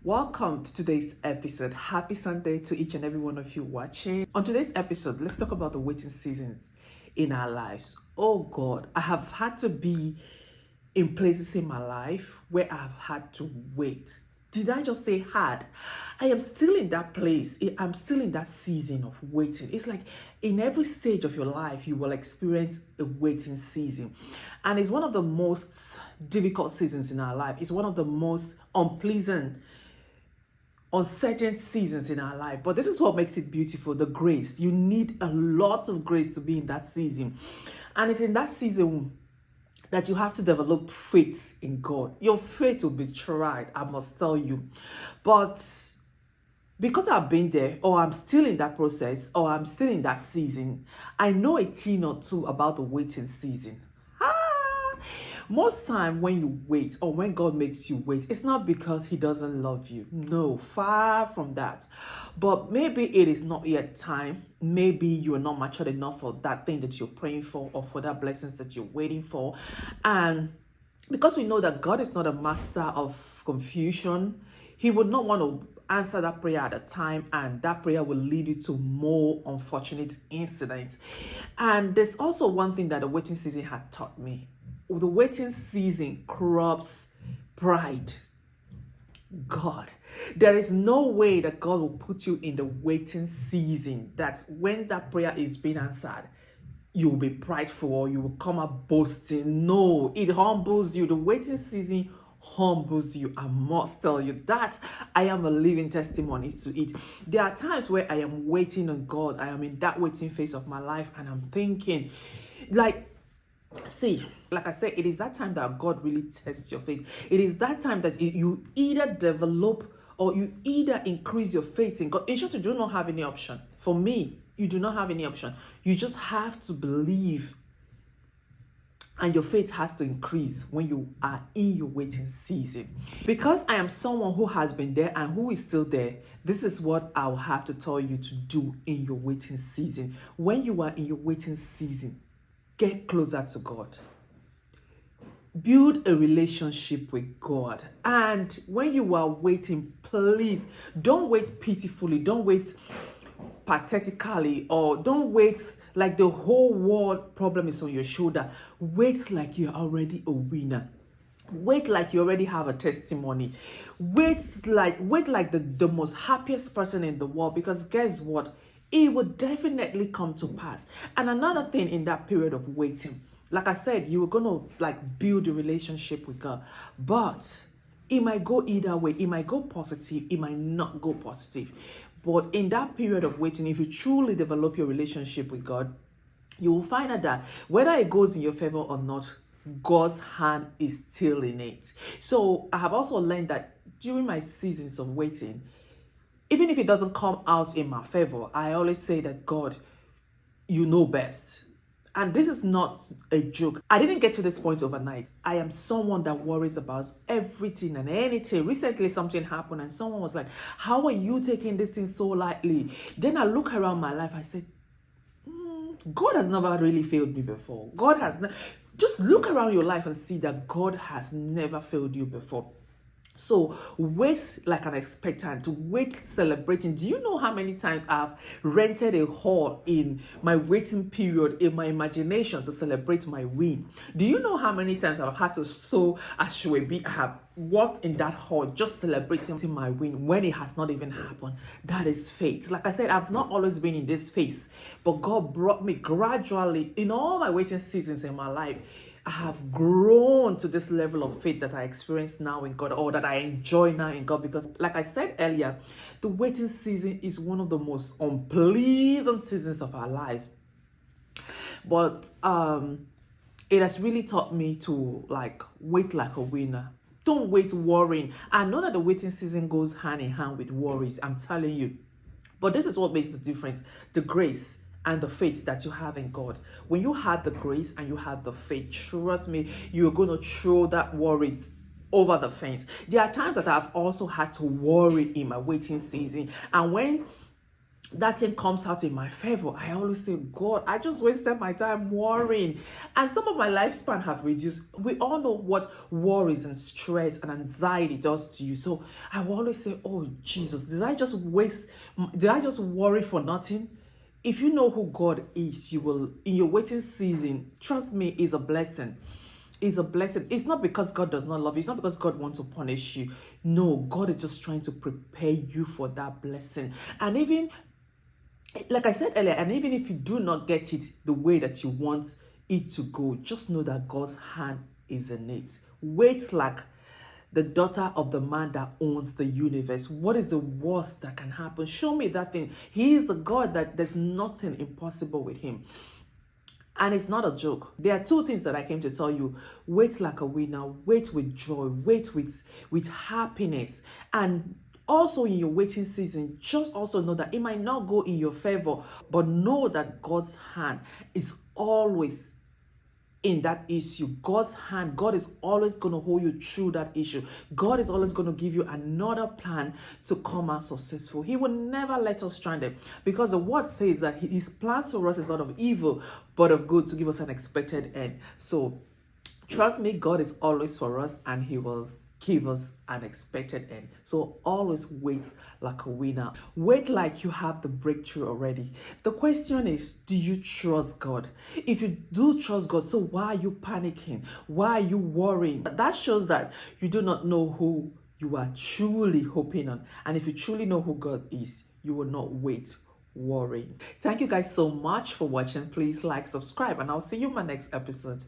Welcome to today's episode. Happy Sunday to each and every one of you watching. On today's episode, let's talk about the waiting seasons in our lives. Oh God, I have had to be in places in my life where I've had to wait. Did I just say had? I am still in that place. I'm still in that season of waiting. It's like in every stage of your life, you will experience a waiting season. And it's one of the most difficult seasons in our life. It's one of the most uncertain seasons in our life. But this is what makes it beautiful, the grace. You need a lot of grace to be in that season. And it's in that season that you have to develop faith in God. Your faith will be tried, I must tell you. But because I've been there, or I'm still in that process, or I'm still in that season, I know a thing or two about the waiting season. Most time when you wait, or when God makes you wait, it's not because he doesn't love you. No, far from that. But maybe it is not yet time. Maybe you are not matured enough for that thing that you're praying for, or for that blessings that you're waiting for. And because we know that God is not a master of confusion, he would not want to answer that prayer at a time, and that prayer will lead you to more unfortunate incidents. And there's also one thing that the waiting season had taught me. The waiting season corrupts pride. God, there is no way that God will put you in the waiting season that when that prayer is being answered, you will be prideful or you will come up boasting. No, it humbles you. The waiting season humbles you. I must tell you that. I am a living testimony to it. There are times where I am waiting on God. I am in that waiting phase of my life, and I'm thinking, see, like I said, it is that time that God really tests your faith. It is that time that you either develop or you either increase your faith in God. In short, you do not have any option. For me, you do not have any option. You just have to believe, and your faith has to increase when you are in your waiting season. Because I am someone who has been there and who is still there, this is what I'll have to tell you to do in your waiting season. When you are in your waiting season, get closer to God. Build a relationship with God. And when you are waiting, please don't wait pitifully. Don't wait pathetically, or don't wait like the whole world problem is on your shoulder. Wait like you're already a winner. Wait like you already have a testimony. Wait like the most happiest person in the world, because guess what? It will definitely come to pass. And another thing in that period of waiting, like I said, you were going to build a relationship with God, but it might go either way. It might go positive. It might not go positive. But in that period of waiting, if you truly develop your relationship with God, you will find out that whether it goes in your favor or not, God's hand is still in it. So I have also learned that during my seasons of waiting, even if it doesn't come out in my favor, I always say that God, you know best. And this is not a joke. I didn't get to this point overnight. I am someone that worries about everything and anything. Recently, something happened and someone was like, how are you taking this thing so lightly? Then I look around my life. I said, God has never really failed me before. God has just look around your life and see that God has never failed you before. So wait like an expectant, wait celebrating. Do you know how many times I've rented a hall in my waiting period in my imagination to celebrate my win? Do you know how many times I've had to sew ashwebi? I have walked in that hall just celebrating my win when it has not even happened. That is faith. Like I said, I've not always been in this phase, but God brought me gradually in all my waiting seasons in my life. I have grown to this level of faith that I experience now in God, or that I enjoy now in God, because like I said earlier, the waiting season is one of the most unpleasant seasons of our lives. But it has really taught me to wait like a winner. Don't wait worrying. I know that the waiting season goes hand in hand with worries, I'm telling you. But this is what makes the difference: the grace and the faith that you have in God. When you have the grace and you have the faith, trust me, you're going to throw that worry over the fence. There are times that I've also had to worry in my waiting season. And when that thing comes out in my favor, I always say, God, I just wasted my time worrying. And some of my lifespan have reduced. We all know what worries and stress and anxiety does to you. So I will always say, oh, Jesus, did I just worry for nothing? If you know who God is, you will, in your waiting season, trust me, is a blessing. It's a blessing. It's not because God does not love you. It's not because God wants to punish you. No, God is just trying to prepare you for that blessing. And even, like I said earlier, and even if you do not get it the way that you want it to go, just know that God's hand is in it. Wait like the daughter of the man that owns the universe. What is the worst that can happen? Show me that thing. He is the God that there's nothing impossible with him. And it's not a joke. There are two things that I came to tell you. Wait like a winner. Wait with joy. Wait with happiness. And also in your waiting season, just also know that it might not go in your favor, but know that God's hand is always in that issue. God's hand, God is always going to hold you through that issue. God is always going to give you another plan to come out successful. He will never let us stranded, because the word says that his plans for us is not of evil but of good, to give us an expected end. So trust me, God is always for us, and he will give us an expected end. So always wait like a winner. Wait like you have the breakthrough already. The question is, do you trust God? If you do trust God, so why are you panicking? Why are you worrying? That shows that you do not know who you are truly hoping on. And if you truly know who God is, you will not wait worrying. Thank you guys so much for watching. Please like, subscribe, and I'll see you in my next episode.